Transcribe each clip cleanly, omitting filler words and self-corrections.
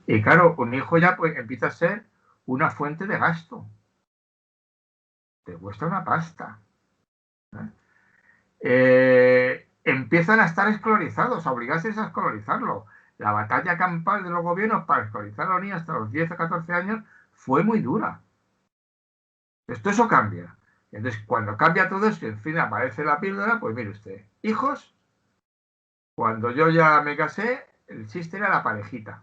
Y claro, un hijo ya pues empieza a ser una fuente de gasto. Te cuesta una pasta. Empiezan a estar escolarizados, a obligarse a escolarizarlo. La batalla campal de los gobiernos para escolarizar a los niños hasta los 10 o 14 años fue muy dura. Eso cambia. Entonces, cuando cambia todo esto y en fin aparece la píldora, pues mire usted, hijos, cuando yo ya me casé, el chiste era la parejita.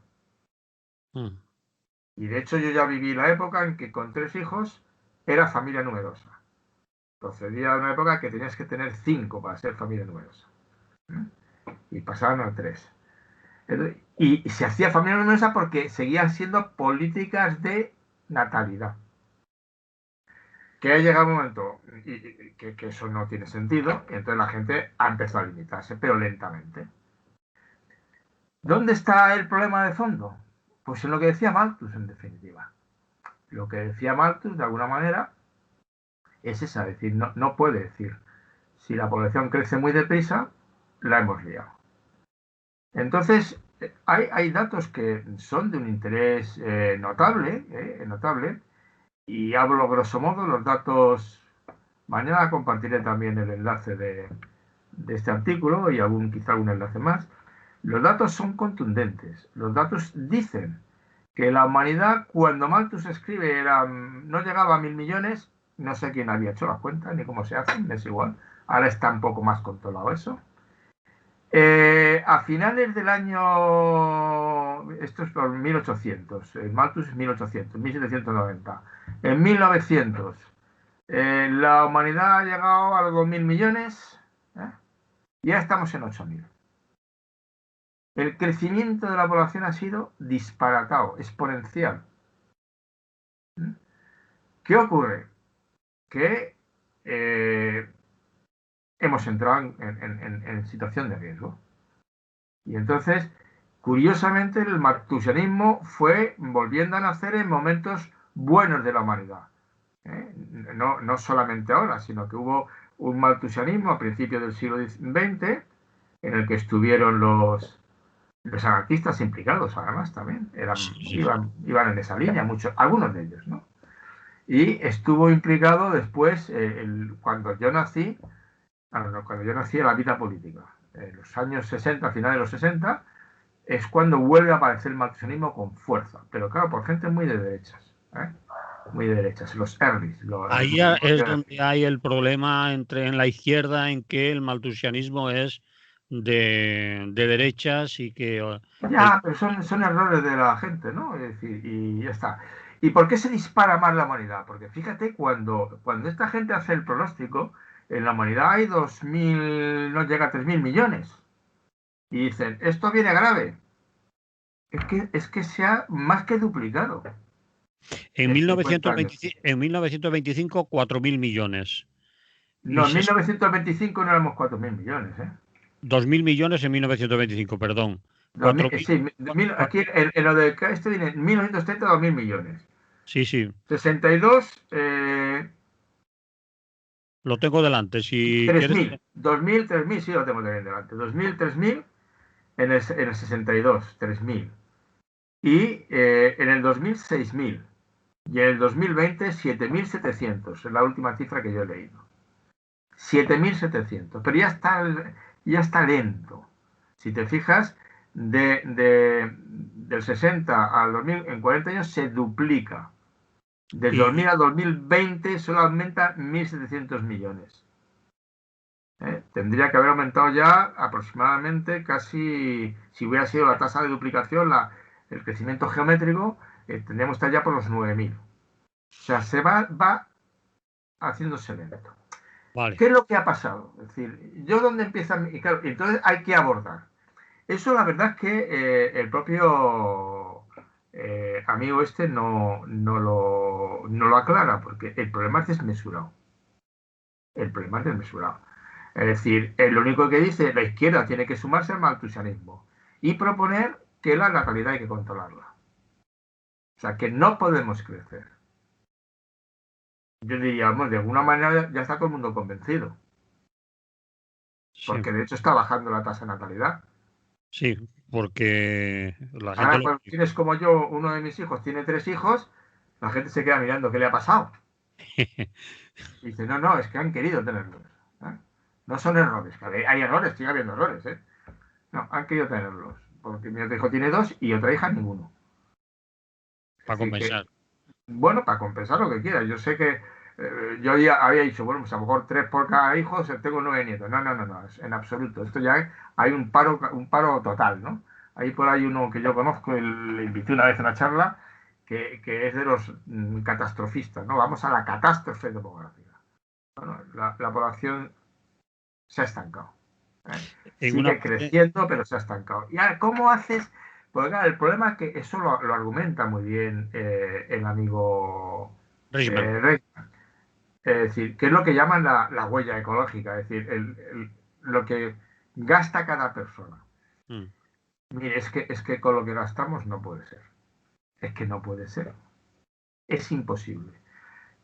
Y de hecho yo ya viví la época en que con 3 hijos era familia numerosa. Procedía de una época que tenías que tener 5 para ser familia numerosa. Y pasaban a 3. Y se hacía familia numerosa porque seguían siendo políticas de natalidad. Que ha llegado un momento que eso no tiene sentido, y entonces la gente ha empezado a limitarse, pero lentamente. ¿Dónde está el problema de fondo? Pues en lo que decía Malthus, en definitiva. Lo que decía Malthus, de alguna manera, es esa, es decir, no puede decir, si la población crece muy deprisa, la hemos liado. Entonces, hay datos que son de un interés notable, y hablo grosso modo los datos. Mañana compartiré también el enlace de este artículo y quizá algún enlace más. Los datos son contundentes. Los datos dicen que la humanidad, cuando Malthus escribe, no llegaba a 1.000 millones. No sé quién había hecho las cuentas ni cómo se hacen, es igual. Ahora está un poco más controlado eso. A finales del año, esto es por 1800, Malthus es 1800, 1790. En 1900, la humanidad ha llegado a los 2.000 millones, ¿eh? Y ya estamos en 8.000. El crecimiento de la población ha sido disparatado, exponencial. ¿Qué ocurre? Que hemos entrado en situación de riesgo. Y entonces, curiosamente, el malthusianismo fue volviendo a nacer en momentos buenos de la humanidad. No solamente ahora, sino que hubo un malthusianismo a principios del siglo XX en el que estuvieron los anarquistas implicados, además, también. Iban en esa línea, algunos de ellos, ¿no? Y estuvo implicado después, cuando yo nací, en la vida política. En los años 60, a finales de los 60, es cuando vuelve a aparecer el marxismo con fuerza. Pero claro, por gente muy de derechas. Muy de derechas, los earlys. Ahí es donde hay el problema en la izquierda, en que el malthusianismo es de derechas y que... Ya, pero son errores de la gente, ¿no? Es decir, y ya está. ¿Y por qué se dispara más la humanidad? Porque fíjate, cuando esta gente hace el pronóstico, en la humanidad hay 2.000, no llega a 3.000 millones. Y dicen, esto viene grave. Es que se ha más que duplicado En en 50 años. 1925, 4.000 millones. Y No, en 1925 no éramos 4.000 millones, ¿eh? 2.000 millones en 1925, perdón. 4.000. Sí, aquí en lo de esto viene 1930, 2.000 millones. Sí, sí. 62, Lo tengo delante. Si quieres. 3.000. 2.000, 3.000, sí lo tengo también delante. 2.000, 3.000 en el 62, 3.000. Y en el 2000, 6.000. Y en el 2020, 7.700. Es la última cifra que yo he leído. 7.700. Pero ya está lento. Si te fijas, del 60 al 2000, en 40 años se duplica. Del 2000 al 2020 solo aumenta 1.700 millones. Tendría que haber aumentado ya aproximadamente casi, si hubiera sido la tasa de duplicación, el crecimiento geométrico, tendríamos que estar ya por los 9.000. O sea, se va haciéndose lento. Vale. ¿Qué es lo que ha pasado? Es decir, yo dónde empieza, y claro, entonces hay que abordar. Eso la verdad es que el propio amigo este no lo aclara, porque el problema es desmesurado. El problema es desmesurado. Es decir, lo único que dice la izquierda tiene que sumarse al malthusianismo y proponer que la natalidad hay que controlarla. O sea, que no podemos crecer. Yo diría, bueno, de alguna manera ya está todo el mundo convencido. Sí. Porque de hecho está bajando la tasa de natalidad. Sí, porque la gente Ahora, cuando tienes como yo, uno de mis hijos tiene 3 hijos, la gente se queda mirando qué le ha pasado. Y dice, no, no, es que han querido tenerlos. ¿Eh? No son errores, que hay errores, sigue habiendo errores. ¿Eh? No, han querido tenerlos. Porque mi otro hijo tiene 2 y otra hija ninguno. Es para decir, que, compensar. bueno, para compensar lo que quiera. Yo sé que yo ya había dicho, bueno, pues a lo mejor 3 por cada hijo, o sea, tengo 9 nietos. No, no, no, no, en absoluto. Esto ya hay un paro total, ¿no? Ahí por ahí uno que yo conozco, le invité una vez a una charla, que es de los catastrofistas, ¿no? Vamos a la catástrofe demográfica. Bueno, la población se ha estancado. ¿Eh? En una Sigue parte, creciendo, pero se ha estancado. ¿Y ahora cómo haces? Pues claro, el problema es que eso lo argumenta muy bien el amigo Richman. Rey. Es decir, ¿qué es lo que llaman la huella ecológica? Es decir, lo que gasta cada persona. Mm. Mire, es que con lo que gastamos no puede ser. Es que no puede ser. Es imposible.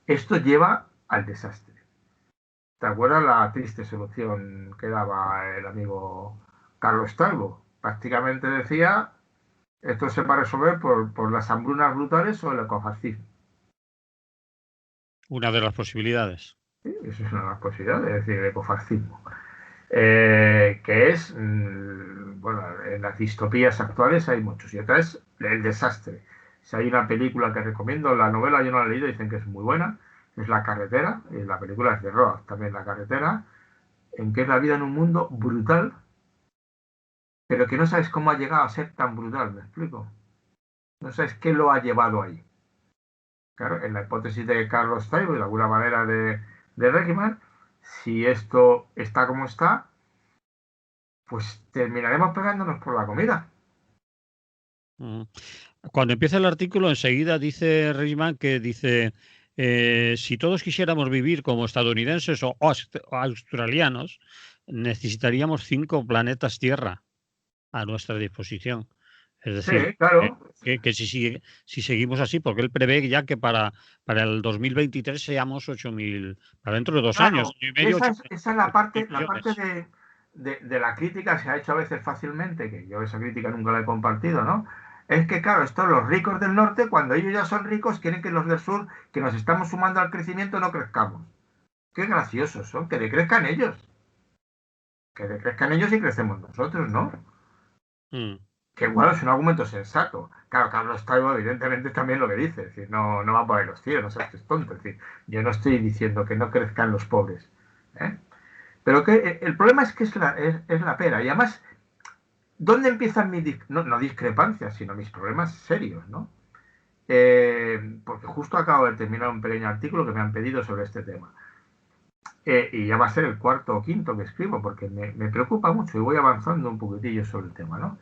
Esto lleva al desastre. ¿Te acuerdas la triste solución que daba el amigo Carlos Talbo? Prácticamente decía, esto se va a resolver por las hambrunas brutales o el ecofascismo. Una de las posibilidades. Sí, eso es una de las posibilidades, es decir, el ecofascismo. Que es, bueno, en las distopías actuales hay muchos. Y otra es el desastre. Si hay una película que recomiendo, la novela yo no la he leído, dicen que es muy buena, es La Carretera, y la película es de Roa, también La Carretera, en que es la vida en un mundo brutal, pero que no sabes cómo ha llegado a ser tan brutal, ¿me explico? No sabes qué lo ha llevado ahí. Claro, en la hipótesis de Carlos Taibo y de alguna manera de Regiman, si esto está como está, pues terminaremos pegándonos por la comida. Mm. Cuando empieza el artículo, enseguida dice Richman que dice, si todos quisiéramos vivir como estadounidenses o australianos, necesitaríamos 5 planetas Tierra a nuestra disposición. Es Sí, decir, claro. que si seguimos así, porque él prevé ya que para el 2023 seamos 8.000, para dentro de 2 años, Claro, año y medio, esa es 8.000 la parte millones. de la crítica se ha hecho a veces fácilmente, que yo esa crítica nunca la he compartido, ¿no? Es que, claro, estos los ricos del norte, cuando ellos ya son ricos, quieren que los del sur, que nos estamos sumando al crecimiento, no crezcamos. Qué graciosos son, que decrezcan ellos. Que decrezcan ellos y crecemos nosotros, ¿no? Mm. Que bueno, es un argumento sensato. Claro, Carlos Taibo evidentemente también lo que dice, es decir, no, no va por ahí los tiros, no seas tonto, es decir, yo no estoy diciendo que no crezcan los pobres, ¿eh? Pero que el problema es que es la pera. Y además, ¿dónde empiezan mis no discrepancias, sino mis problemas serios, ¿no? Porque justo acabo de terminar un pequeño artículo que me han pedido sobre este tema. Y ya va a ser el cuarto o quinto que escribo, porque me preocupa mucho y voy avanzando un poquitillo sobre el tema, ¿no?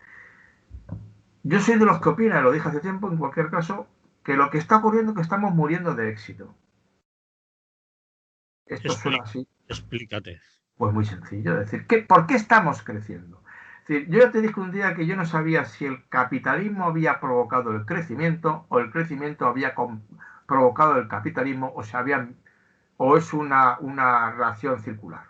Yo soy de los que opinan, lo dije hace tiempo, en cualquier caso, que lo que está ocurriendo es que estamos muriendo de éxito. Esto suena así. Explícate. Pues muy sencillo, es decir, ¿por qué estamos creciendo? Es decir, yo ya te dije un día que yo no sabía si el capitalismo había provocado el crecimiento o el crecimiento había provocado el capitalismo o es una relación circular.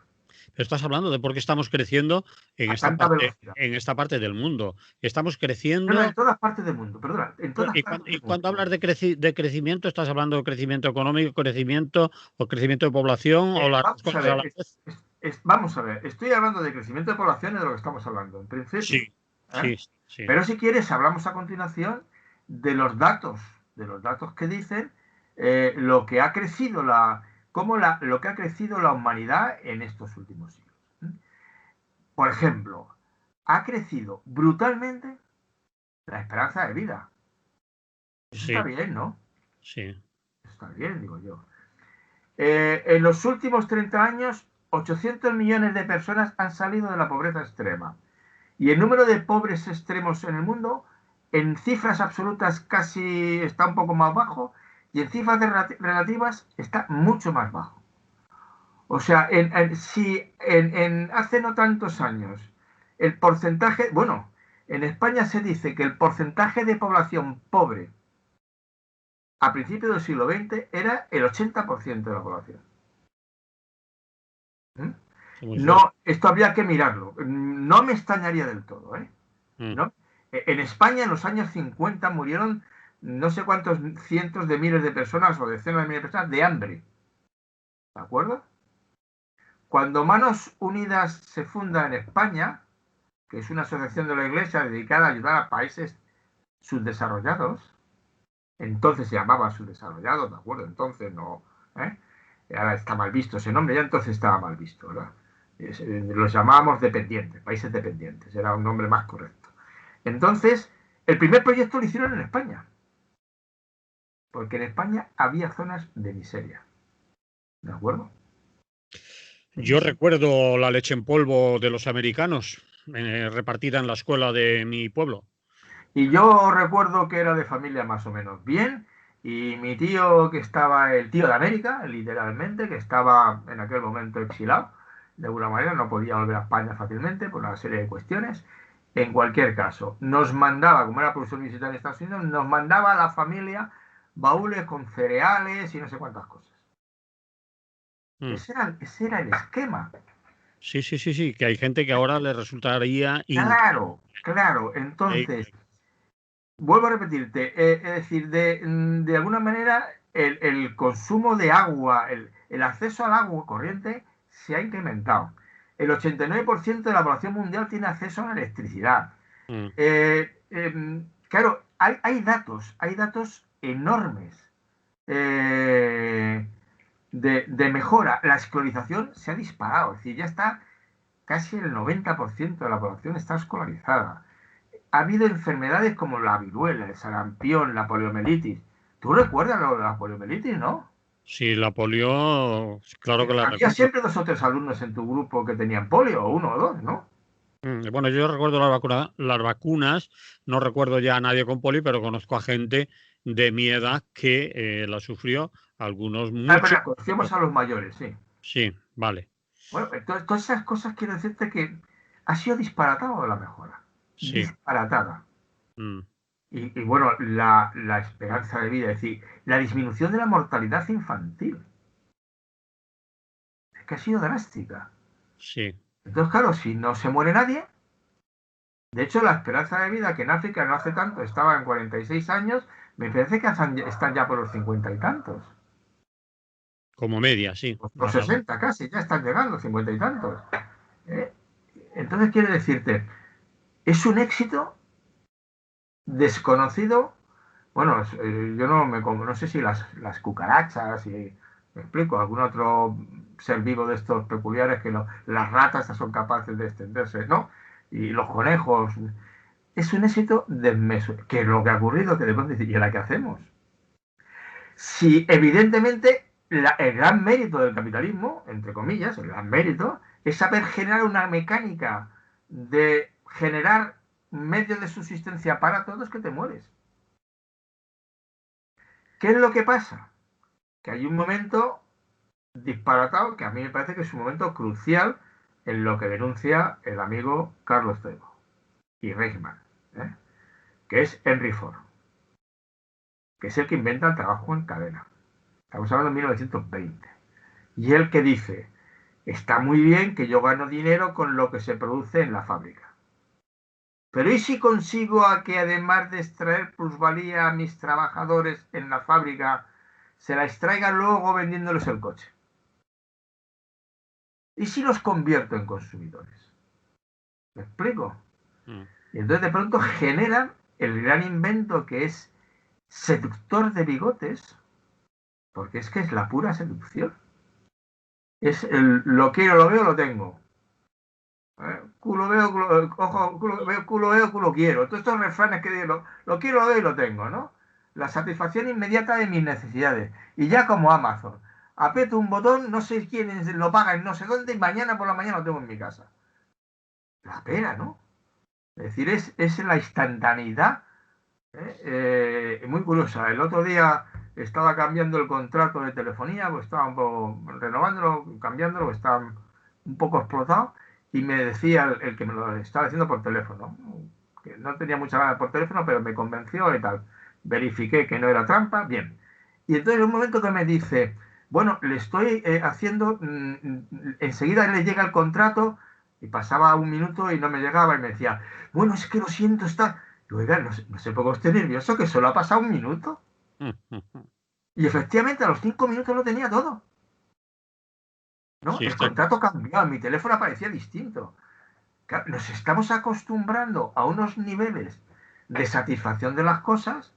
Pero estás hablando de por qué estamos creciendo A tanta velocidad. en esta parte del mundo. Estamos No, no, en creciendo. todas partes del mundo, perdona, en todas partes Y del cuando mundo. hablas de crecimiento, ¿estás hablando de crecimiento económico, crecimiento o crecimiento de población o las dos Vamos a cosas a ver, la vez? vamos a ver, estoy hablando de crecimiento de población y de lo que estamos hablando, en principio. Sí, ¿Eh? sí, sí. Pero si quieres, hablamos a continuación de los datos que dicen lo que ha crecido lo que ha crecido la humanidad en estos últimos siglos. Por ejemplo, ha crecido brutalmente la esperanza de vida. Eso está Sí, bien, ¿no? sí. Eso está bien, digo yo. En los últimos 30 años, 800 millones de personas han salido de la pobreza extrema. Y el número de pobres extremos en el mundo, en cifras absolutas casi está un poco más bajo, y en cifras relativas está mucho más bajo. O sea, si hace no tantos años el porcentaje, bueno, en España se dice que el porcentaje de población pobre a principios del siglo XX era el 80% de la población. ¿Mm? Es muy fuerte. No, esto habría que mirarlo. No me extrañaría del todo, ¿eh? Mm. ¿No? En España, en los años 50, murieron no sé cuántos cientos de miles de personas o decenas de miles de personas de hambre. ¿De acuerdo? Cuando Manos Unidas se funda en España, que es una asociación de la Iglesia dedicada a ayudar a países subdesarrollados, entonces se llamaba subdesarrollados, ¿de acuerdo? Entonces no, ¿eh? Ahora está mal visto ese nombre, ya entonces estaba mal visto, ¿verdad? Los llamábamos dependientes, países dependientes, era un nombre más correcto. Entonces, el primer proyecto lo hicieron en España, porque en España había zonas de miseria, ¿de acuerdo? Yo recuerdo la leche en polvo de los americanos, repartida en la escuela de mi pueblo. Y yo recuerdo que era de familia más o menos bien, y mi tío, que estaba, el tío de América, literalmente, que estaba en aquel momento exilado, de alguna manera no podía volver a España fácilmente por una serie de cuestiones. En cualquier caso, nos mandaba, como era profesor visitante en Estados Unidos, nos mandaba a la familia baúles con cereales y no sé cuántas cosas. Ese era el esquema. Sí, sí, sí, sí, que hay gente que ahora le resultaría Claro, claro. Entonces, vuelvo a repetirte, es decir, de alguna manera el consumo de agua, el acceso al agua corriente se ha incrementado. El 89% de la población mundial tiene acceso a la electricidad. Claro, hay datos enormes de mejora. La escolarización se ha disparado, es decir, ya está casi el 90% de la población está escolarizada. Ha habido enfermedades como la viruela, el sarampión, la poliomielitis. ¿Tú recuerdas lo de la poliomielitis, no? Sí, la polio, claro que la Había recuerdo. siempre 2 o 3 alumnos en tu grupo que tenían polio, o 1 o 2, ¿no? Bueno, yo recuerdo las vacunas, no recuerdo ya a nadie con polio, pero conozco a gente de mi edad que la sufrió, algunos mucho. Pero conocíamos a los mayores, sí. Sí, vale. Bueno, todas esas cosas quiero decirte que ha sido disparatado la mejora. Sí. Disparatada. Mm. Y bueno, la esperanza de vida, es decir, la disminución de la mortalidad infantil. Es que ha sido drástica. Sí. Entonces, claro, si no se muere nadie, de hecho, la esperanza de vida, que en África no hace tanto estaba en 46 años, me parece que están ya por los 50 y tantos. Como media, sí. Los 60 casi, ya están llegando, 50 y tantos. ¿Eh? Entonces, quiere decirte, es un éxito desconocido. Bueno, yo no sé si las cucarachas, si me explico, algún otro ser vivo de estos peculiares que las ratas son capaces de extenderse, ¿no? Y los conejos. Es un éxito desmesurado. ¿Qué es lo que ha ocurrido? Que debemos decir, ¿y ahora qué hacemos? Si evidentemente el gran mérito del capitalismo, entre comillas, el gran mérito, es saber generar una mecánica de generar medios de subsistencia para todos que te mueres. ¿Qué es lo que pasa? Que hay un momento disparatado que a mí me parece que es un momento crucial en lo que denuncia el amigo Carlos Tebo y Reichmann, ¿eh? Que es Henry Ford, que es el que inventa el trabajo en cadena. Estamos hablando de 1920. Y el que dice, está muy bien que yo gano dinero con lo que se produce en la fábrica. Pero ¿y si consigo a que además de extraer plusvalía a mis trabajadores en la fábrica, se la extraigan luego vendiéndoles el coche? ¿Y si los convierto en consumidores? ¿Me explico? Y entonces de pronto generan el gran invento que es seductor de bigotes, porque es que es la pura seducción. Es lo quiero, lo veo, lo tengo. Culo veo, ojo, culo veo, culo quiero. Todos estos refranes que digo, lo quiero, lo veo y lo tengo, ¿no? La satisfacción inmediata de mis necesidades. Y ya como Amazon. Aprieto un botón, no sé quién lo paga en no sé dónde, y mañana por la mañana lo tengo en mi casa. La pena, ¿no? Es decir, es la instantaneidad. Muy curiosa. El otro día estaba cambiando el contrato de telefonía, pues estaba un poco renovándolo, cambiándolo, estaba un poco explotado, y me decía el que me lo estaba haciendo por teléfono, que no tenía mucha ganas por teléfono, pero me convenció y tal. Verifiqué que no era trampa, bien. Y entonces en un momento que me dice, bueno, le estoy haciendo, enseguida le llega el contrato, y pasaba un minuto y no me llegaba, y me decía, bueno, es que lo siento, está Oiga, no se ponga usted nervioso, que solo ha pasado un minuto. Y efectivamente a los 5 minutos lo tenía todo. ¿No? Sí, El contrato cambió, mi teléfono aparecía distinto. Nos estamos acostumbrando a unos niveles de satisfacción de las cosas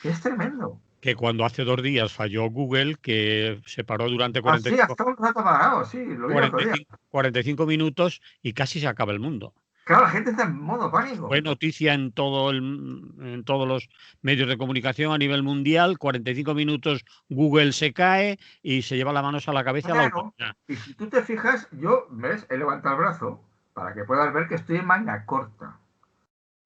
que es tremendo. que cuando hace 2 días falló Google, que se paró durante Así, hasta un rato parado, sí, lo vi el otro día. 45 minutos y casi se acaba el mundo. Claro, la gente está en modo pánico. Fue noticia en todos los medios de comunicación a nivel mundial. 45 minutos Google se cae y se lleva las manos a la cabeza a la Claro, humanidad. y si tú te fijas, yo, ¿ves? He levantado el brazo para que puedas ver que estoy en manga corta.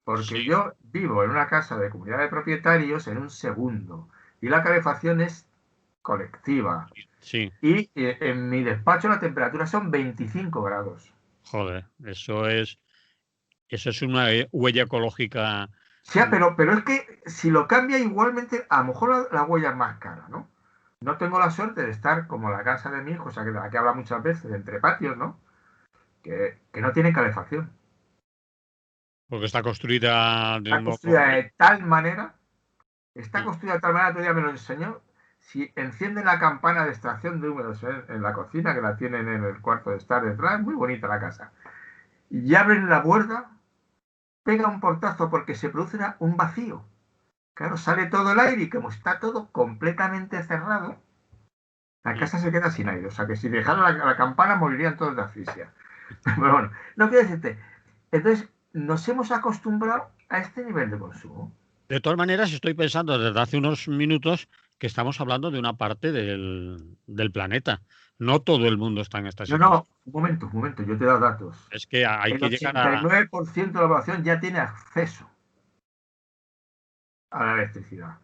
Porque Sí, yo vivo en una casa de comunidad de propietarios en un segundo. Y la calefacción es colectiva. sí. Y en mi despacho la temperatura son 25 grados. Joder, eso es una huella ecológica. O sea, pero es que si lo cambia igualmente, a lo mejor la huella es más cara, ¿no? No tengo la suerte de estar como la casa de mi hijo, o sea, que de la que habla muchas veces, entre patios, ¿no? Que no tiene calefacción. Porque está construida de Está un modo. construida de tal manera, está construida de tal manera, otro día me lo enseñó, si encienden la campana de extracción de húmedos en la cocina, que la tienen en el cuarto de estar detrás, muy bonita la casa, y abren la puerta, pega un portazo porque se produce un vacío. Claro, sale todo el aire y como está todo completamente cerrado, la casa se queda sin aire. O sea que si dejaran la campana morirían todos de asfixia. Pero bueno, no quiero decirte. Entonces, nos hemos acostumbrado a este nivel de consumo. De todas maneras, estoy pensando desde hace unos minutos que estamos hablando de una parte del planeta. No todo el mundo está en esta No, situación. no, un momento, yo te he dado datos. Es que hay El que llegar a. 89% de la población ya tiene acceso a la electricidad.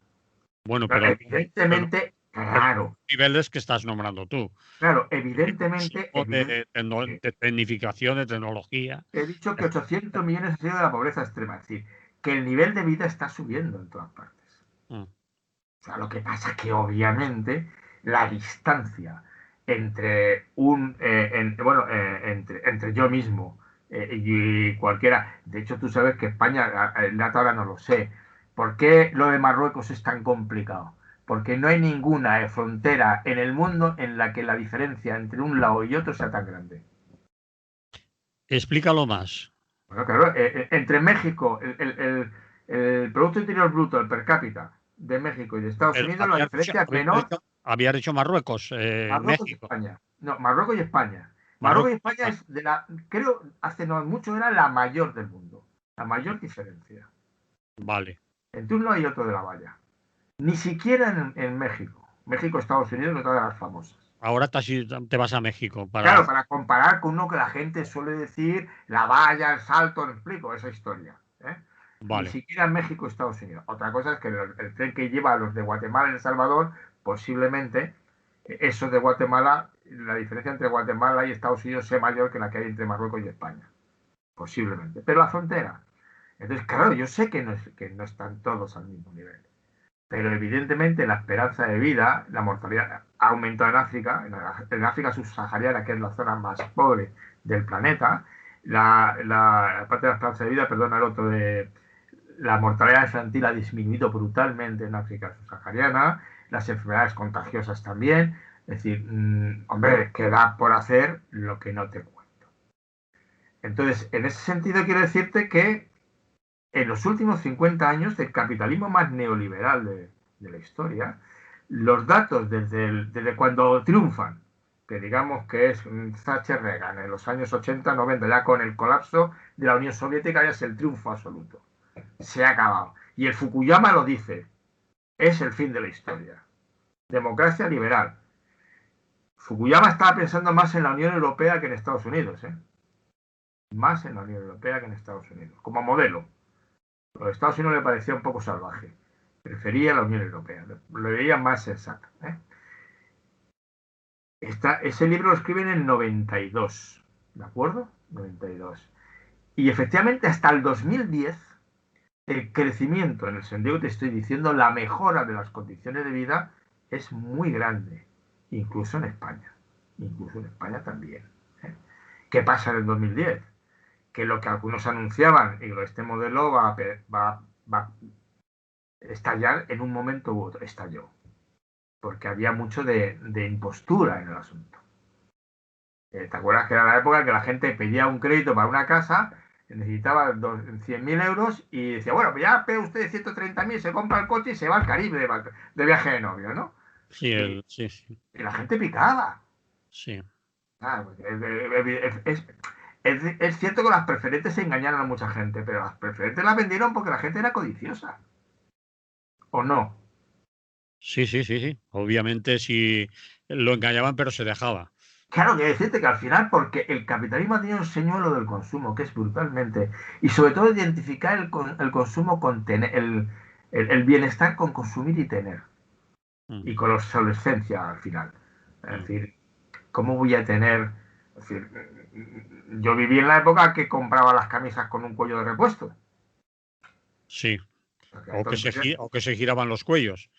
Bueno, Pero pero evidentemente, los claro, niveles que estás nombrando tú. claro, El evidentemente, consumo de tecnificación, de tecnología. he dicho que 800 millones ha sido de la pobreza extrema. Es decir, que el nivel de vida está subiendo en todas partes. Mm. O sea, lo que pasa es que obviamente la distancia entre entre yo mismo y cualquiera, de hecho tú sabes que España, el dato ahora no lo sé, ¿por qué lo de Marruecos es tan complicado? Porque no hay ninguna frontera en el mundo en la que la diferencia entre un lado y otro sea tan grande. Explícalo más. Bueno, claro, entre México, el Producto Interior Bruto, el per cápita de México y de Estados Pero Unidos, la diferencia es menor. había dicho Marruecos, Marruecos y México. España. No, Marruecos y España. Marruecos y Marruecos, España es creo, hace no mucho era la mayor del mundo. La mayor diferencia vale. entre uno y otro de la valla. Ni siquiera en México. México, Estados Unidos, otra de las famosas. Ahora te vas a México para. Claro, para comparar con uno que la gente suele decir, la valla, el salto, no explico esa historia. Ni Vale. siquiera en México, Estados Unidos. Otra cosa es que el tren que lleva a los de Guatemala y El Salvador, posiblemente eso de Guatemala, la diferencia entre Guatemala y Estados Unidos sea mayor que la que hay entre Marruecos y España. Posiblemente. Pero la frontera. Entonces, claro, yo sé que no están todos al mismo nivel. Pero evidentemente la esperanza de vida, la mortalidad ha aumentado en África, en África subsahariana, que es la zona más pobre del planeta. La parte de la esperanza de vida, perdona, el otro de la mortalidad infantil ha disminuido brutalmente en África subsahariana, las enfermedades contagiosas también. Es decir, hombre, queda por hacer lo que no te cuento. Entonces, en ese sentido quiero decirte que en los últimos 50 años del capitalismo más neoliberal de la historia, los datos desde cuando triunfan, que digamos que es Thatcher Reagan en los años 80-90, ya con el colapso de la Unión Soviética, ya es el triunfo absoluto. Se ha acabado. Y el Fukuyama lo dice, es el fin de la historia. Democracia liberal. Fukuyama estaba pensando más en la Unión Europea que en Estados Unidos, ¿eh? Más en la Unión Europea que en Estados Unidos, como modelo. Los Estados Unidos le parecía un poco salvaje. Prefería la Unión Europea. Lo veía más sensato. Ese libro lo escriben en el 92. ¿De acuerdo? 92. Y efectivamente hasta el 2010 el crecimiento, en el sentido que te estoy diciendo, la mejora de las condiciones de vida es muy grande. Incluso en España. Incluso en España también. ¿Qué pasa en el 2010? Que lo que algunos anunciaban, y este modelo va va a estallar en un momento u otro. Estalló. Porque había mucho de impostura en el asunto. ¿Te acuerdas que era la época que la gente pedía un crédito para una casa, necesitaba 100.000 euros y decía, bueno, pues ya paga usted 130.000, se compra el coche y se va al Caribe de viaje de novio, ¿no? Sí, Y, sí, sí. y la gente picaba. Sí. Es cierto que las preferentes se engañaron a mucha gente, pero las preferentes las vendieron porque la gente era codiciosa. ¿O no? Sí, sí, sí, sí. Obviamente sí lo engañaban, pero se dejaba. Claro, que decirte que al final, porque el capitalismo tiene un señuelo del consumo, que es brutalmente, y sobre todo identificar el consumo con tener, el bienestar con consumir y tener, Mm, y con la obsolescencia al final. Es mm. decir, ¿cómo voy a tener? Es decir, yo viví en la época que compraba las camisas con un cuello de repuesto. Sí. Porque tonterías, O que se giraban los cuellos.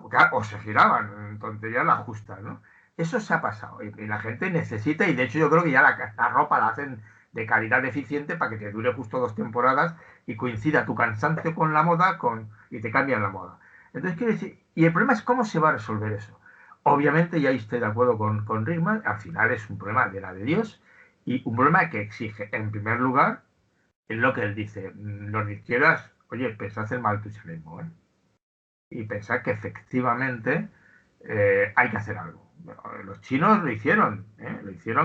claro, o se giraban, tonterías las justas, ¿no? Eso se ha pasado y la gente necesita, y de hecho yo creo que ya la ropa la hacen de calidad deficiente para que te dure justo 2 temporadas y coincida tu cansancio con la moda y te cambian la moda. Entonces, quiero decir, y el problema es cómo se va a resolver eso. Obviamente, y ahí estoy de acuerdo con Rickman, al final es un problema de la de Dios y un problema que exige, en primer lugar, es lo que él dice, los de izquierdas, oye, pensad en maltusianismo, ¿eh? Y pensar que efectivamente hay que hacer algo. Los chinos lo hicieron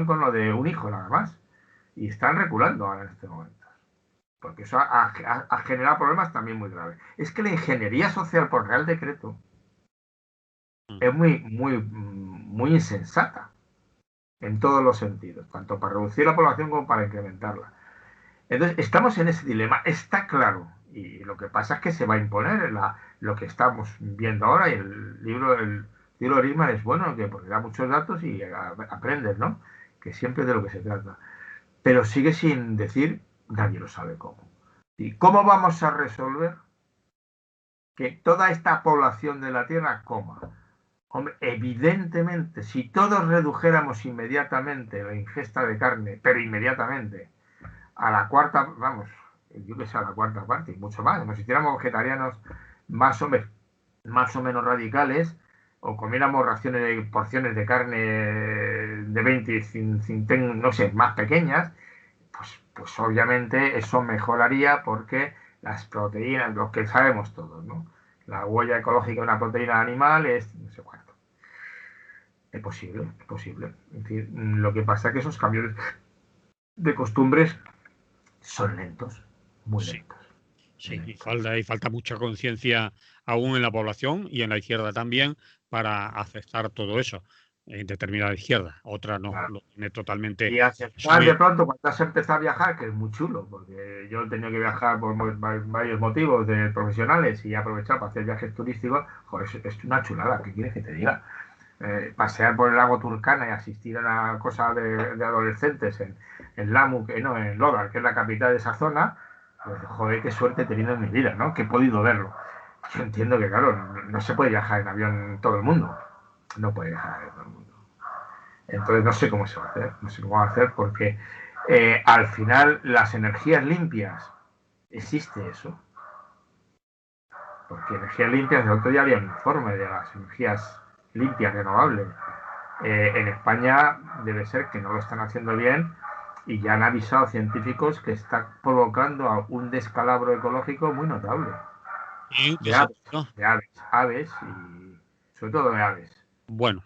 con lo de un hijo nada más, y están reculando ahora en este momento, porque eso ha generado problemas también muy graves. Es que la ingeniería social por Real Decreto Mm. es muy insensata en todos los sentidos, tanto para reducir la población como para incrementarla. Entonces, estamos en ese dilema, está claro, y lo que pasa es que se va a imponer lo que estamos viendo ahora, y el libro de Risman es bueno, porque da muchos datos y aprendes, ¿no? Que siempre es de lo que se trata. Pero sigue sin decir, nadie lo sabe cómo. ¿Y cómo vamos a resolver que toda esta población de la Tierra coma? Hombre, evidentemente, si todos redujéramos inmediatamente la ingesta de carne, pero inmediatamente, a la cuarta, vamos, yo que sé, a la cuarta parte y mucho más. Nos hiciéramos vegetarianos más o, más o menos radicales o comiéramos raciones de porciones de carne de 20, no sé, más pequeñas, pues obviamente eso mejoraría porque las proteínas, lo que sabemos todos, ¿no? La huella ecológica de una proteína animal es no sé cuánto. Es posible, es posible. Es decir, lo que pasa es que esos cambios de costumbres son lentos, muy Sí, lentos. Muy sí. lentos. Y falta mucha conciencia aún en la población y en la izquierda también para aceptar todo eso. En determinada izquierda, otra no, Claro. lo tiene totalmente Y aceptar de asumido. pronto cuando has empezado a viajar, que es muy chulo, porque yo he tenido que viajar por varios motivos de profesionales y he aprovechado para hacer viajes turísticos, joder, es una chulada, ¿qué quieres que te diga? Pasear por el lago Turkana y asistir a una cosa de adolescentes en Lamu, no, en Lodar, que es la capital de esa zona, pues joder, qué suerte he tenido en mi vida, ¿no? Que he podido verlo. Yo entiendo que, claro, no se puede viajar en avión todo el mundo. No puede viajar en todo el mundo. Entonces no sé cómo se va a hacer, no sé cómo va a hacer porque al final las energías limpias, ¿existe eso? Porque energías limpias, el otro día había un informe de las energías limpias, renovables. En España debe ser que no lo están haciendo bien y ya han avisado científicos que está provocando un descalabro ecológico muy notable Y que de se... aves, no, aves y sobre todo de aves. bueno,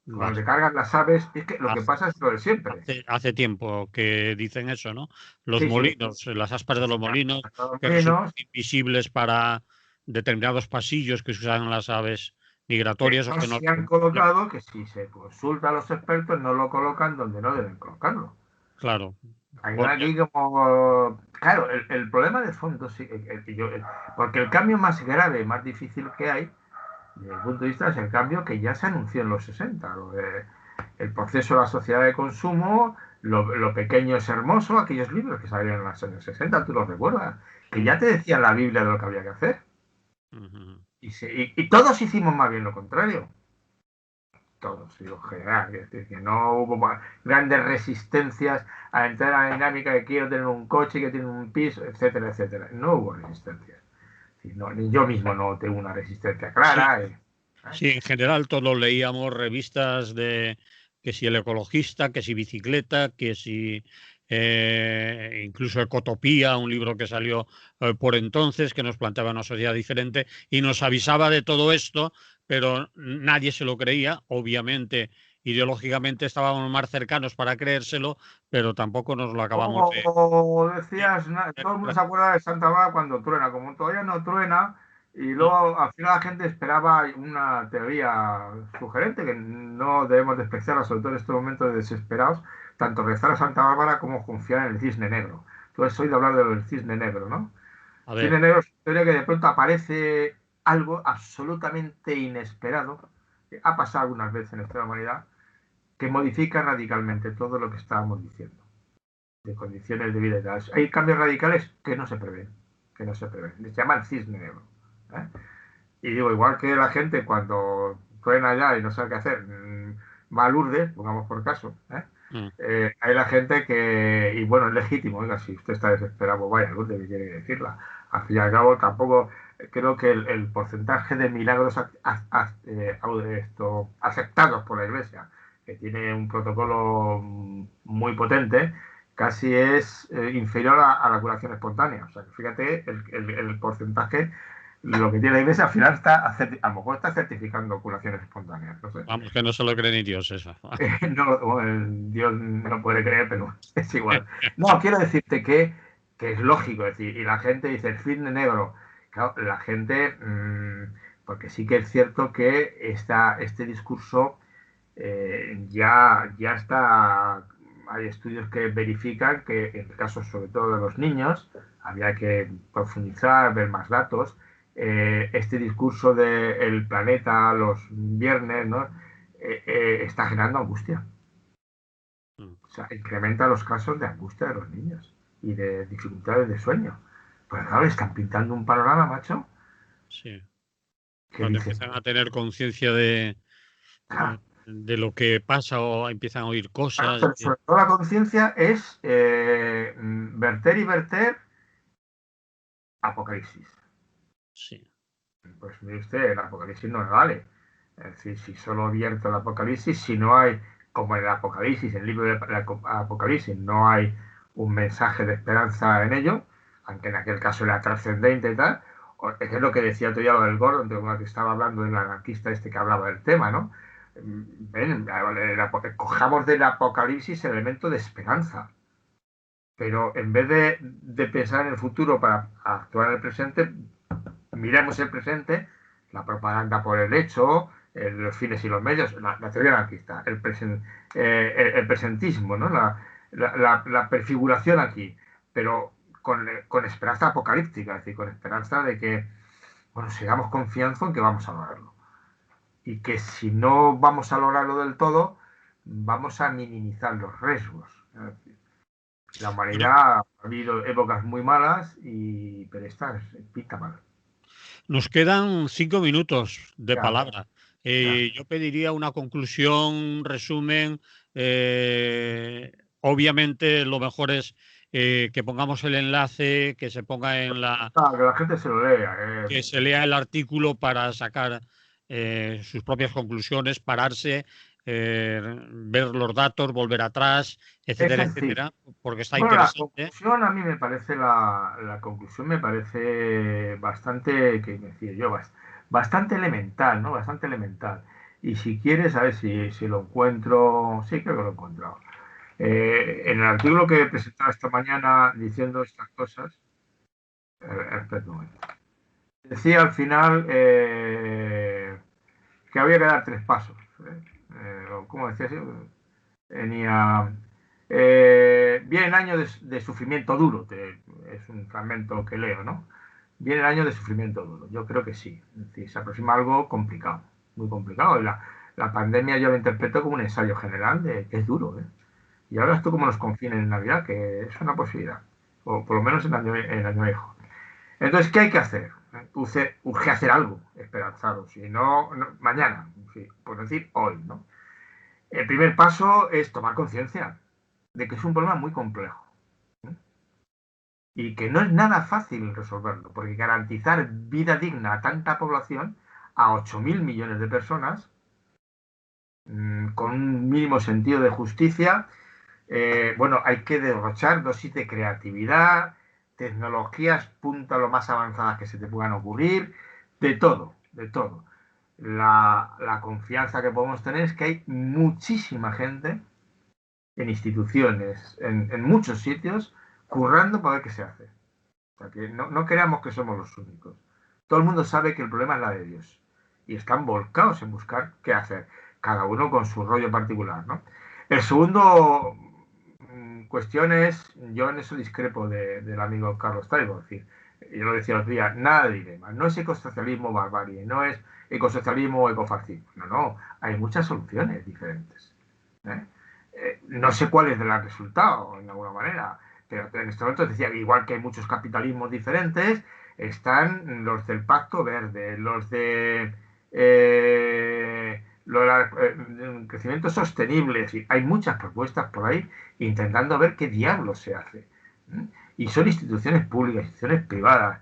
Cuando vale. te cargan las aves, es que lo que pasa es lo de siempre. Hace tiempo que dicen eso, ¿no? Los Sí, sí, molinos, las aspas de los molinos, que resultan menos, invisibles para determinados pasillos que se usan las aves migratorias o pero que no. se han colocado que si se consulta a los expertos no lo colocan donde no deben colocarlo. Claro. Hay aquí como... Claro, el problema de fondo, sí, porque el cambio más grave, más difícil que hay, desde el punto de vista, es el cambio que ya se anunció en los 60, el proceso de la sociedad de consumo, lo pequeño es hermoso, aquellos libros que salieron en los años 60, tú los recuerdas, que Mm, ya te decían la Biblia de lo que había que hacer. ujú. Y todos hicimos más bien lo contrario. Todos, digo, en general, es decir, que no hubo grandes resistencias a entrar a la dinámica de quiero tener un coche, que tiene un piso, etcétera, etcétera. No hubo resistencias. Ni yo mismo no tengo una resistencia Sí, clara. sí, en general todos leíamos revistas de que si el ecologista, que si bicicleta, que si incluso Ecotopía, un libro que salió por entonces, que nos planteaba una sociedad diferente y nos avisaba de todo esto, pero nadie se lo creía. Obviamente, ideológicamente estábamos más cercanos para creérselo, pero tampoco nos lo acabamos O de- decías, todo el mundo se acuerda de Santa Bárbara cuando truena, como todavía no truena, y luego al final la gente esperaba una teoría sugerente que no debemos despreciarla, sobre todo en estos momentos desesperados, tanto rezar a Santa Bárbara como confiar en el cisne negro. Tú has oído hablar del cisne negro, ¿no? A Cisne ver, negro es una historia que de pronto aparece algo absolutamente inesperado, que ha pasado algunas veces en esta humanidad, que modifica radicalmente todo lo que estábamos diciendo de condiciones de vida y tal. Hay cambios radicales que no se prevén, que no se prevén. Les llaman cisne negro. ¿Eh? Y digo, igual que la gente cuando truena allá y no sabe qué hacer, va a Lourdes, pongamos por caso, mm, hay la gente que, y bueno, es legítimo, oiga, si usted está desesperado, pues vaya a Lourdes, ¿qué quiere decirla? Al fin y al cabo, tampoco creo que el porcentaje de milagros aceptados por la Iglesia, que tiene un protocolo muy potente, casi es inferior a la curación espontánea. O sea, que fíjate el porcentaje, lo que tiene la Iglesia al final a lo mejor está certificando curaciones espontáneas. No sé. vamos, que no se lo cree ni Dios eso. No, Dios no puede creer, pero es igual. No, quiero decirte que es lógico, es decir, y la gente dice el cisne negro. Claro, la gente, porque sí que es cierto que este discurso ya está, hay estudios que verifican que en el caso sobre todo de los niños, había que profundizar, ver más datos. Este discurso del planeta los viernes, ¿no? Está generando angustia. Mm, O sea, incrementa los casos de angustia de los niños y de dificultades de sueño. Pues claro, están pintando un panorama, macho, sí. que Cuando dices, empiezan a tener conciencia ah, de lo que pasa o empiezan a oír cosas. pero sobre todo la conciencia es verter y verter apocalipsis. Sí, Pues mire usted, el apocalipsis no me vale. Es decir, si solo vierto el apocalipsis, si no hay, como en el apocalipsis, en el libro del apocalipsis, no hay un mensaje de esperanza en ello, aunque en aquel caso era trascendente y tal, es lo que decía otro día lo del Gordon, de que estaba hablando del anarquista este que hablaba del tema, ¿no? Ven, cojamos del apocalipsis el elemento de esperanza, pero en vez de pensar en el futuro para actuar en el presente, miremos el presente, la propaganda por el hecho, los fines y los medios, la teoría anarquista, el presentismo, ¿no? La prefiguración aquí, pero con esperanza apocalíptica, es decir, con esperanza de que, bueno, sigamos confianza en que vamos a lograrlo. Y que si no vamos a lograrlo del todo, vamos a minimizar los riesgos. Es decir, la bueno, humanidad ha habido épocas muy malas, pero esta pinta mal. nos quedan 5 minutos de Ya, palabra. ya. Yo pediría una conclusión, un resumen. Obviamente, lo mejor es que pongamos el enlace, que se ponga en Que la gente se lo lea. que se lea el artículo para sacar sus propias conclusiones, pararse, ver los datos, volver atrás, Es etcétera, sencillo. etcétera, porque está Bueno, la interesante. conclusión a mí me parece, la conclusión me parece bastante, que decía yo, bastante elemental, ¿no? Bastante elemental. Y si quieres, a ver si lo encuentro, sí, creo que lo he encontrado. En el artículo que he presentado esta mañana diciendo estas cosas, espera un momento. Decía al final que había que dar tres pasos. ¿Cómo decía? Tenía viene año de sufrimiento duro, es un fragmento que leo, ¿no? Viene el año de sufrimiento duro, yo creo que sí, es decir, se aproxima algo complicado, muy complicado. La pandemia yo la interpreto como un ensayo general de que es duro, ¿eh? Y ahora esto como nos confinen en Navidad, que es una posibilidad, o por lo menos en año viejo. Entonces, ¿qué hay que hacer? Urge hacer algo esperanzado, si no, mañana, sí, por decir hoy, ¿no? El primer paso es tomar conciencia de que es un problema muy complejo. ¿Eh? y que no es nada fácil resolverlo, porque garantizar vida digna a tanta población, a 8.000 millones de personas, con un mínimo sentido de justicia, bueno, hay que derrochar dosis de creatividad, tecnologías punta lo más avanzadas que se te puedan ocurrir, de todo, de todo. La confianza que podemos tener es que hay muchísima gente en instituciones, en muchos sitios, currando para ver qué se hace. O sea, que no creamos que somos los únicos. Todo el mundo sabe que el problema es la de Dios. Y están volcados en buscar qué hacer. Cada uno con su rollo particular, ¿no? El segundo cuestión es, yo en eso discrepo del amigo Carlos Taibo. Es decir, yo lo decía el otro día, nada de dilema. No es ecosocialismo barbarie, no es ecosocialismo o ecofascismo. No, hay muchas soluciones diferentes. ¿eh? No sé cuál es el resultado, en alguna manera. Pero en este momento decía que igual que hay muchos capitalismos diferentes, están los del Pacto Verde, los de crecimiento sostenible. Hay muchas propuestas por ahí intentando ver qué diablos se hace. Y son instituciones públicas, instituciones privadas.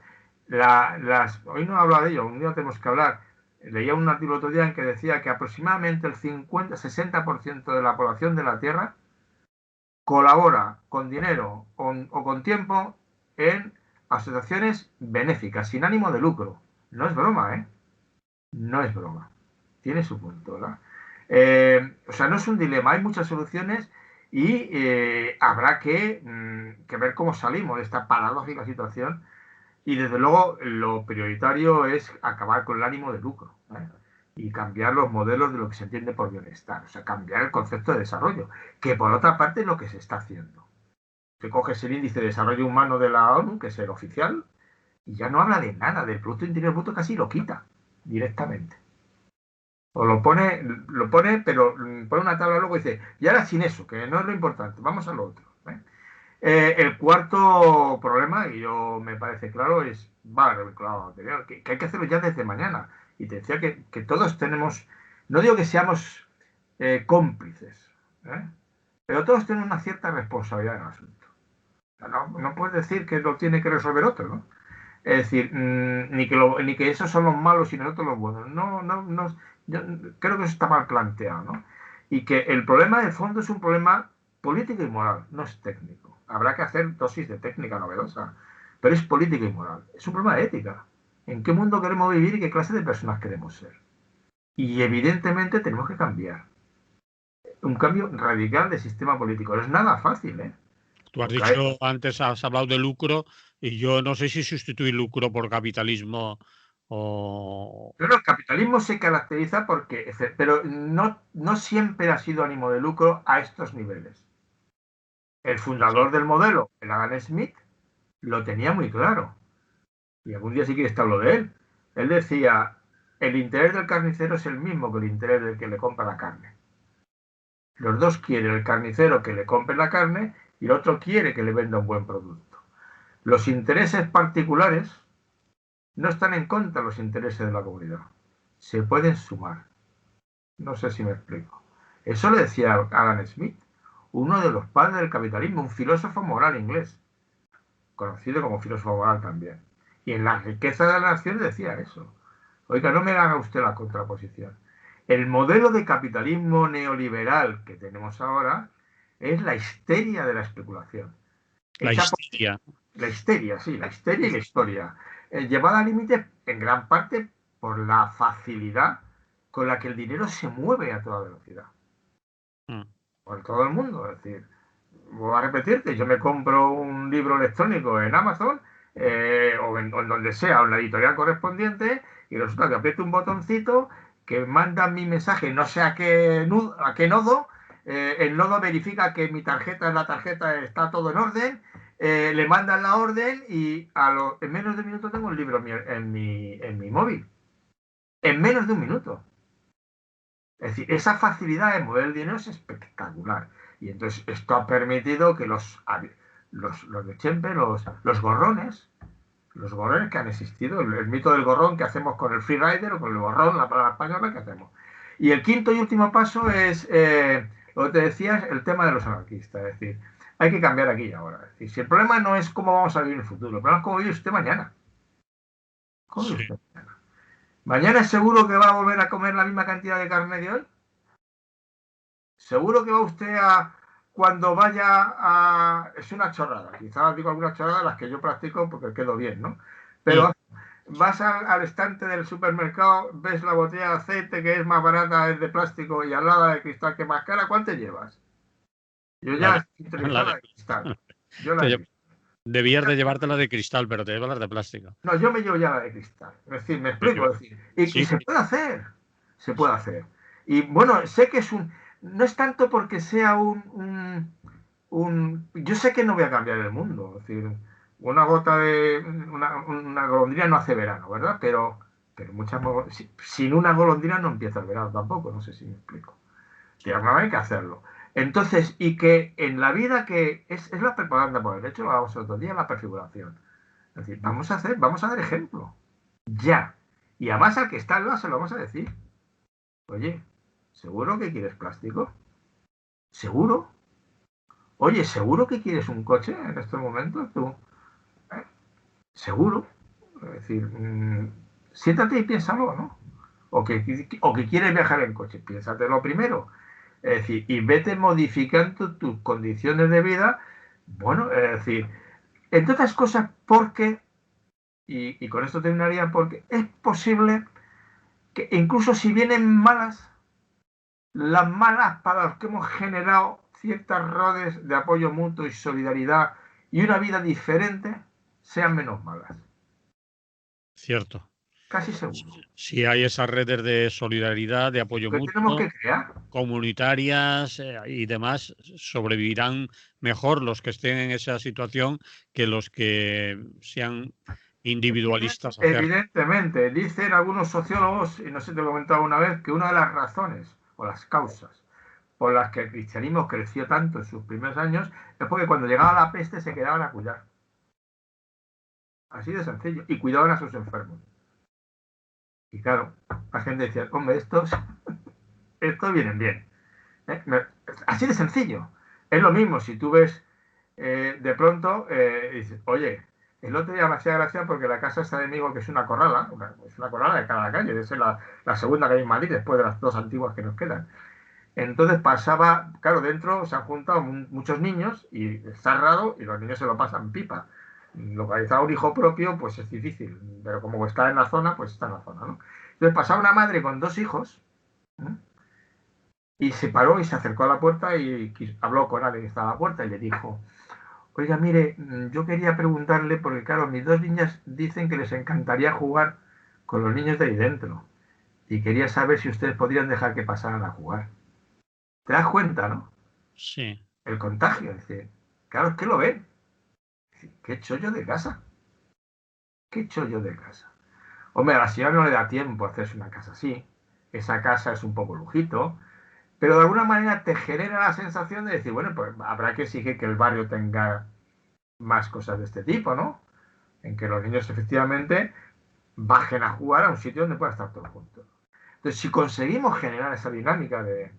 Hoy no he hablado de ello, un día tenemos que hablar. Leía un artículo otro día en que decía que aproximadamente el 50-60% de la población de la Tierra colabora con dinero o con tiempo en asociaciones benéficas, sin ánimo de lucro. No es broma, ¿eh? No es broma. Tiene su punto, ¿verdad? O sea, no es un dilema, hay muchas soluciones y habrá que ver cómo salimos de esta paradójica situación y desde luego lo prioritario es acabar con el ánimo de lucro, ¿eh? Y cambiar los modelos de lo que se entiende por bienestar, o sea, cambiar el concepto de desarrollo, que por otra parte es lo que se está haciendo. Se coge el índice de desarrollo humano de la ONU, que es el oficial, y ya no habla de nada, del Producto Interior Bruto casi lo quita directamente. O lo pone, pero pone una tabla luego y dice, y ahora sin eso, que no es lo importante, vamos a lo otro. El cuarto problema, y yo me parece claro, es, claro, que hay que hacerlo ya desde mañana. Y te decía que todos tenemos, no digo que seamos cómplices, pero todos tenemos una cierta responsabilidad en el asunto. No puedes decir que lo tiene que resolver otro, ¿no? Es decir, ni que esos son los malos y nosotros los buenos. No, yo creo que eso está mal planteado, ¿no? Y que el problema de fondo es un problema político y moral, no es técnico. Habrá que hacer dosis de técnica novedosa, pero es político y moral. Es un problema de ética. ¿En qué mundo queremos vivir y qué clase de personas queremos ser? Y evidentemente tenemos que cambiar. Un cambio radical de sistema político. No es nada fácil, ¿eh? Tú has dicho antes, has hablado de lucro, y yo no sé si sustituir lucro por capitalismo o... Pero el capitalismo se caracteriza porque, pero no siempre ha sido ánimo de lucro a estos niveles. El fundador del modelo, el Adam Smith, lo tenía muy claro. Y algún día sí quieres te hablo de él. Él decía, el interés del carnicero es el mismo que el interés del que le compra la carne. Los dos quieren el carnicero que le compre la carne y el otro quiere que le venda un buen producto. Los intereses particulares no están en contra de los intereses de la comunidad. Se pueden sumar. No sé si me explico. Eso le decía Adam Smith, uno de los padres del capitalismo, un filósofo moral inglés, conocido como filósofo moral también. Y en la riqueza de la nación decía eso. Oiga, no me haga usted la contraposición. El modelo de capitalismo neoliberal que tenemos ahora es la histeria de la especulación. La histeria. La histeria, sí, la histeria y la historia. Llevada al límite en gran parte por la facilidad con la que el dinero se mueve a toda velocidad. Por todo el mundo. Es decir, voy a repetirte, yo me compro un libro electrónico en Amazon o en donde sea, o en la editorial correspondiente, y resulta que aprieto un botoncito que manda mi mensaje, no sé a qué nodo, el nodo verifica que mi tarjeta, en la tarjeta está todo en orden, le mandan la orden y en menos de un minuto tengo el libro en mi móvil. En menos de un minuto. Es decir, esa facilidad de mover el dinero es espectacular. Y entonces esto ha permitido que los de siempre, los gorrones que han existido, el mito del gorrón que hacemos con el freerider o con el gorrón, la palabra española que hacemos. Y el quinto y último paso es, lo que te decía, el tema de los anarquistas. Es decir, hay que cambiar aquí y ahora. Es decir, si el problema no es cómo vamos a vivir en el futuro, el problema es cómo vive usted mañana. ¿Cómo vive Sí. usted mañana? ¿Mañana es seguro que va a volver a comer la misma cantidad de carne de hoy? ¿Seguro que va usted a, cuando vaya a... Es una chorrada, quizás digo algunas chorradas las que yo practico porque quedo bien, ¿no? Mm. Pero vas al estante del supermercado, ves la botella de aceite que es más barata, es de plástico y al lado de cristal que es más cara, ¿cuánto llevas? Yo La ya de, estoy la interesada de- de cristal. Yo la te he lle- visto. Debías de llevártela de cristal, pero te llevas las de plástico. No, yo me llevo ya la de cristal. Es decir, me Sí, explico. Es decir, y sí, se sí. puede hacer. Se puede hacer. Y bueno, sé que es un. No es tanto porque sea yo sé que no voy a cambiar el mundo. Es decir, una gota de. Una golondrina no hace verano, ¿verdad? Pero sin una golondrina no empieza el verano tampoco. No sé si me explico. De alguna manera hay que hacerlo. Entonces, y que en la vida que es la propaganda por el hecho, lo hablamos el otro día, la prefiguración. Es decir, vamos a dar ejemplo. Ya. Y además al que está al lado se lo vamos a decir. Oye, ¿seguro que quieres plástico? ¿Seguro? Oye, ¿seguro que quieres un coche en estos momentos? ¿Tú? ¿Eh? ¿Seguro? Es decir, siéntate y piénsalo, ¿no? O que quieres viajar en coche, piénsatelo primero. Es decir, y vete modificando tus condiciones de vida. Bueno, es decir, entre otras cosas, porque, y con esto terminaría, porque es posible que incluso si vienen malas, las malas para los que hemos generado ciertas redes de apoyo mutuo y solidaridad y una vida diferente, sean menos malas. Cierto. Casi seguro. Si hay esas redes de solidaridad, de apoyo ¿Qué tenemos mutuo, que crear? comunitarias y demás, sobrevivirán mejor los que estén en esa situación que los que sean individualistas Evidentemente, dicen algunos sociólogos, y no sé si te lo he comentado una vez, que una de las razones o las causas por las que el cristianismo creció tanto en sus primeros años es porque cuando llegaba la peste se quedaban a cuidar. Así de sencillo. Y cuidaban a sus enfermos. Y claro, la gente decía, hombre, estos vienen bien. ¿Eh? Así de sencillo. Es lo mismo si tú ves de pronto, dices, oye, el otro día me hacía gracia porque la casa está de mi amigo, que es una corrala, es una corrala de cada calle, debe ser la segunda que hay en Madrid, después de las dos antiguas que nos quedan. Entonces pasaba, claro, dentro se han juntado muchos niños y está cerrado y los niños se lo pasan pipa. Localizar un hijo propio, pues es difícil, pero como está en la zona, pues está en la zona, ¿no? Entonces pasaba una madre con dos hijos, ¿eh? Y se paró y se acercó a la puerta y habló con alguien que estaba a la puerta y le dijo, oiga, mire, yo quería preguntarle, porque claro, mis dos niñas dicen que les encantaría jugar con los niños de ahí dentro. Y quería saber si ustedes podrían dejar que pasaran a jugar. ¿Te das cuenta, no? sí. El contagio. Dice, claro, es que lo ven. Dice, ¿qué chollo de casa? ¿Qué chollo de casa? Hombre, a la señora no le da tiempo a hacerse una casa así. Esa casa es un poco lujito. Pero de alguna manera te genera la sensación de decir, bueno, pues habrá que exigir que el barrio tenga más cosas de este tipo, ¿no? En que los niños efectivamente bajen a jugar a un sitio donde puedan estar todos juntos. Entonces, si conseguimos generar esa dinámica de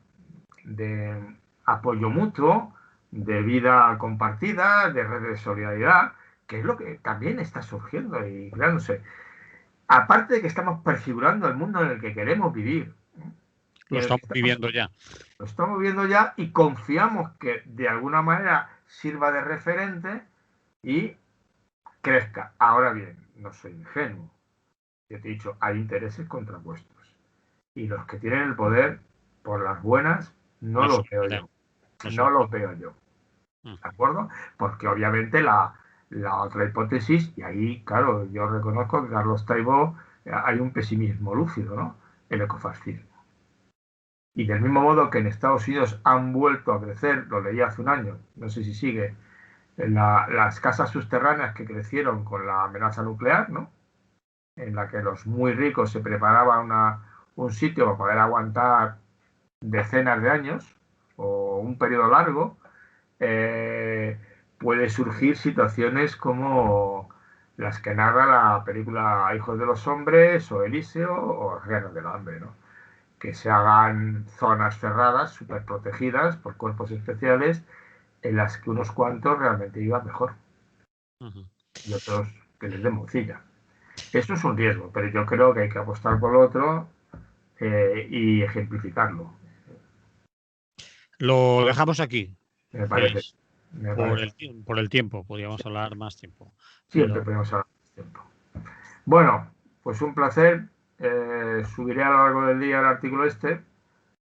apoyo mutuo, de vida compartida, de red de solidaridad, que es lo que también está surgiendo y creándose. Aparte de que estamos prefigurando el mundo en el que queremos vivir, y Lo en el que estamos viviendo ya. lo estamos viendo ya y confiamos que de alguna manera sirva de referente y crezca. Ahora bien, no soy ingenuo. Yo te he dicho, hay intereses contrapuestos. Y los que tienen el poder, por las buenas, no No los solo veo idea. yo. Eso No es. los veo yo. Mm. ¿De acuerdo? Porque obviamente la otra hipótesis, y ahí, claro, yo reconozco que Carlos Taibo hay un pesimismo lúcido, ¿no? El ecofascismo. Y del mismo modo que en Estados Unidos han vuelto a crecer, lo leí hace un año, no sé si sigue, las casas subterráneas que crecieron con la amenaza nuclear, ¿no? En la que los muy ricos se preparaban un sitio para poder aguantar decenas de años o un periodo largo, eh, puede surgir situaciones como las que narra la película Hijos de los Hombres o Elíseo o Guerras del Hambre, ¿no? Que se hagan zonas cerradas, súper protegidas por cuerpos especiales en las que unos cuantos realmente iban mejor y otros que les den morcilla. Eso es un riesgo, pero yo creo que hay que apostar por lo otro y ejemplificarlo. Lo dejamos aquí, Me parece. Félix. Me parece. Por el tiempo, podríamos hablar más tiempo. Siempre Pero podemos hablar más tiempo. Bueno, pues un placer. Subiré a lo largo del día el artículo este.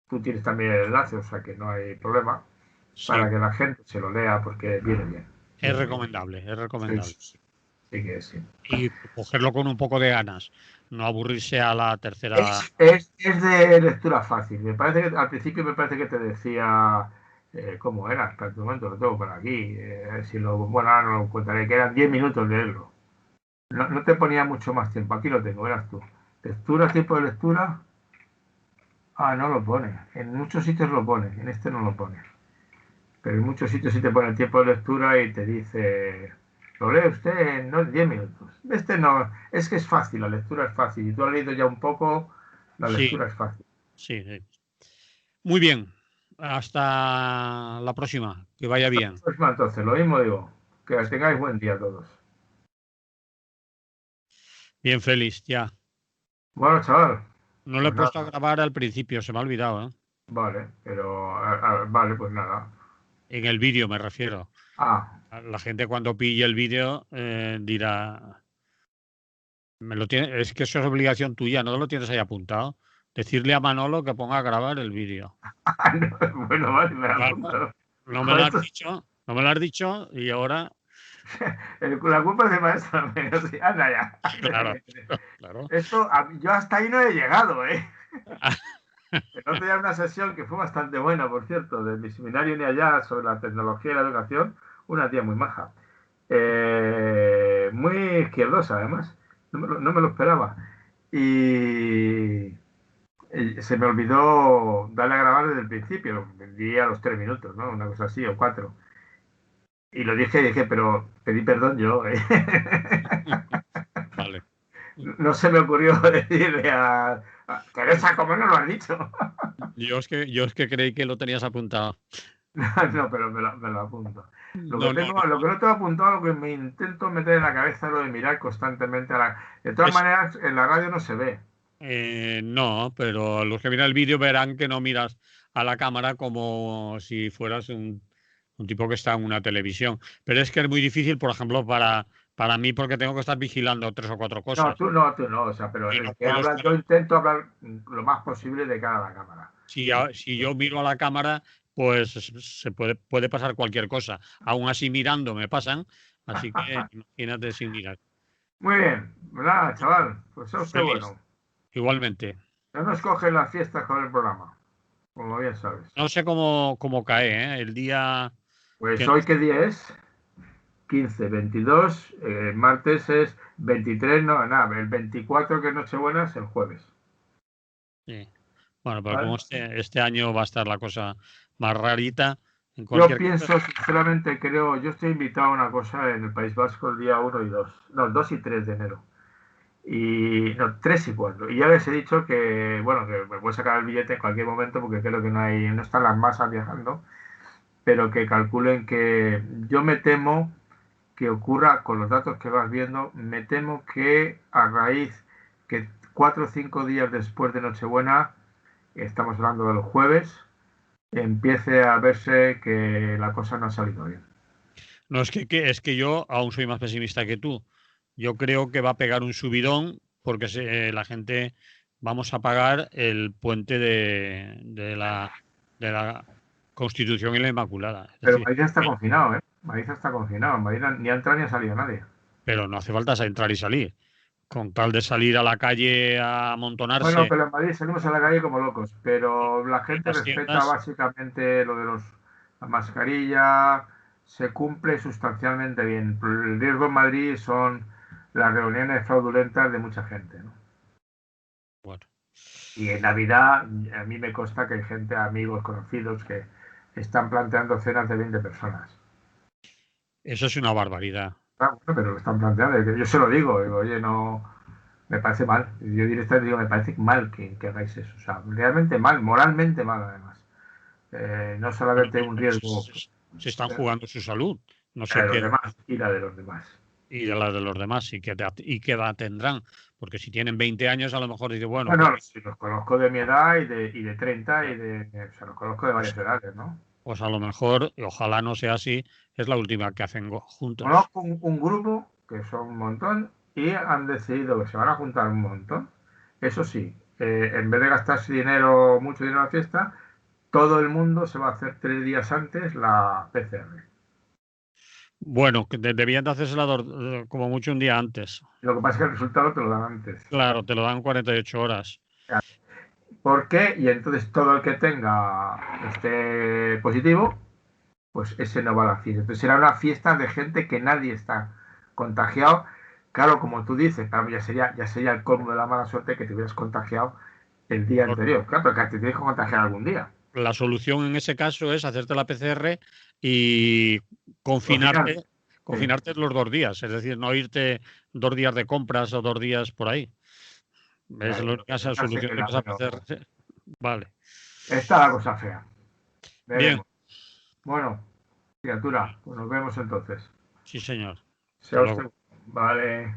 Tú tienes también el enlace, o sea que no hay problema. Para sí, que la gente se lo lea porque viene bien. es Viene bien. recomendable, es Sí, recomendable. sí, sí. Sí que sí. Y cogerlo con un poco de ganas, no aburrirse a la tercera. Es de lectura fácil. Me parece que al principio me parece que te decía cómo era. Hasta el momento lo tengo por aquí. Si lo, bueno, ahora no lo contaré, que eran 10 minutos de leerlo. No, no te ponía mucho más tiempo. Aquí lo tengo, verás tú. Lectura, tiempo de lectura. Ah, no lo pone. En muchos sitios lo pone. En este no lo pone. Pero en muchos sitios sí te pone el tiempo de lectura y te dice, lo lee usted en 10 minutos. Este no, es que es fácil, la lectura es fácil. Y tú has leído ya un poco, la Sí, lectura es fácil. sí, sí. Muy bien. Hasta la próxima. Que vaya Hasta la bien. próxima entonces, lo mismo digo. Que tengáis buen día todos. Bien, Félix, ya. Bueno, chaval, No lo he pues puesto a nada, grabar al principio, se me ha olvidado, ¿eh? vale, pero vale, pues nada. En el vídeo me refiero. Ah, La gente cuando pille el vídeo dirá, es que eso es obligación tuya, no lo tienes ahí apuntado. Decirle a Manolo que ponga a grabar el vídeo. no, bueno, vale, me Claro, apunto. no me lo Joder, has dicho, no me lo has dicho y ahora, la culpa es de maestro. Sí, anda ya. claro, claro. Esto, yo hasta ahí no he llegado, ¿eh? El otro día una sesión que fue bastante buena, por cierto, de mi seminario ni allá sobre la tecnología y la educación, una tía muy maja. Muy izquierdosa, además. No me lo esperaba. Y se me olvidó darle a grabar desde el principio, lo vendí a los 3 minutos, ¿no? Una cosa así, o 4. Y lo dije, pero pedí perdón yo. Vale. No se me ocurrió decirle a Teresa, ¿cómo no lo has dicho? Yo es que creí que lo tenías apuntado. No, pero me lo apunto. No, no, no. Lo que no tengo apuntado, lo que me intento meter en la cabeza es lo de mirar constantemente a la... De todas Es, maneras, en la radio no se ve. no, pero los que miran el vídeo verán que no miras a la cámara como si fueras un tipo que está en una televisión. Pero es que es muy difícil, por ejemplo, para mí, porque tengo que estar vigilando tres o cuatro cosas. Tú no, o sea, pero Y no el que puedo habla, estar. yo intento hablar lo más posible de cara a la cámara. Si yo miro a la cámara, pues puede pasar cualquier cosa. Aún así, mirando me pasan. Así que imagínate sin mirar. Muy bien, nada, chaval, pues eso qué Feliz, bueno. igualmente. Ya nos cogen las fiestas con el programa, como bien sabes. No sé cómo cae, ¿eh? El día Pues que hoy qué día es, 15, 22, martes es 23, no, nada, el 24 que es Nochebuena es el jueves. sí. Bueno, pero como ¿Vale? este año va a estar la cosa más rarita, en Yo cualquier caso, pienso, sinceramente, yo estoy invitado a una cosa en el País Vasco el día 1 y 2, no, el 2 y 3 de enero. Y no, 3 y 4. Y ya les he dicho que, bueno, que me puedo sacar el billete en cualquier momento porque creo que no están las masas viajando, pero que calculen que yo me temo que ocurra con los datos que vas viendo, me temo que a raíz que 4 o 5 días después de Nochebuena, estamos hablando del jueves, empiece a verse que la cosa no ha salido bien. no es que yo aún soy más pesimista que tú. Yo creo que va a pegar un subidón porque la gente vamos a pagar el puente de la Constitución y la Inmaculada. Es Pero decir, Madrid está confinado, ¿eh? Madrid está confinado. En Madrid ni ha entrado ni ha salido nadie. pero no hace falta entrar y salir. Con tal de salir a la calle a Bueno, amontonarse pero en Madrid salimos a la calle como locos, pero la en gente las respeta tiendas, básicamente lo de la mascarilla, se cumple sustancialmente bien. El riesgo en Madrid son las reuniones fraudulentas de mucha gente, ¿no? bueno, Y en Navidad, a mí me consta que hay gente, amigos, conocidos, que están planteando cenas de 20 personas. eso es una barbaridad. Ah, bueno, pero lo están planteando. Yo se lo digo, oye, no, me parece mal. Yo directamente digo, me parece mal que hagáis eso. O sea, realmente mal, moralmente mal, además. No Bueno, solamente un riesgo. se están jugando su salud. No La sé de los qué. demás y la de los demás. Y de las de los demás, y qué edad tendrán. Porque si tienen 20 años, a lo mejor dice, bueno, pues, Bueno, sí, los conozco de mi edad y de 30 o sea, los conozco de varias edades, ¿no? pues a lo mejor, y ojalá no sea así, es la última que hacen juntos. Conozco un grupo que son un montón y han decidido que se van a juntar un montón. Eso sí, en vez de gastarse dinero, mucho dinero en la fiesta, todo el mundo se va a hacer 3 días antes la PCR. Bueno, que debían de hacérsela como mucho un día antes. Lo que pasa es que el resultado te lo dan antes. Claro, te lo dan 48 horas. ¿Por qué? Y entonces todo el que tenga este positivo, pues ese no va a la fiesta. Entonces será una fiesta de gente que nadie está contagiado. Claro, como tú dices, claro, ya sería el colmo de la mala suerte que te hubieras contagiado el día anterior. Claro, pero que te tienes que contagiar algún día. La solución en ese caso es hacerte la PCR y Confinarte. Sí. confinarte los 2 días, es decir, no irte 2 días de compras o 2 días por ahí. Es la única solución de esa PCR. Vale. Está la cosa fea. Bien, Veremos. Bueno, criatura, pues nos vemos entonces. sí, señor. Hasta Sea luego. usted. Vale.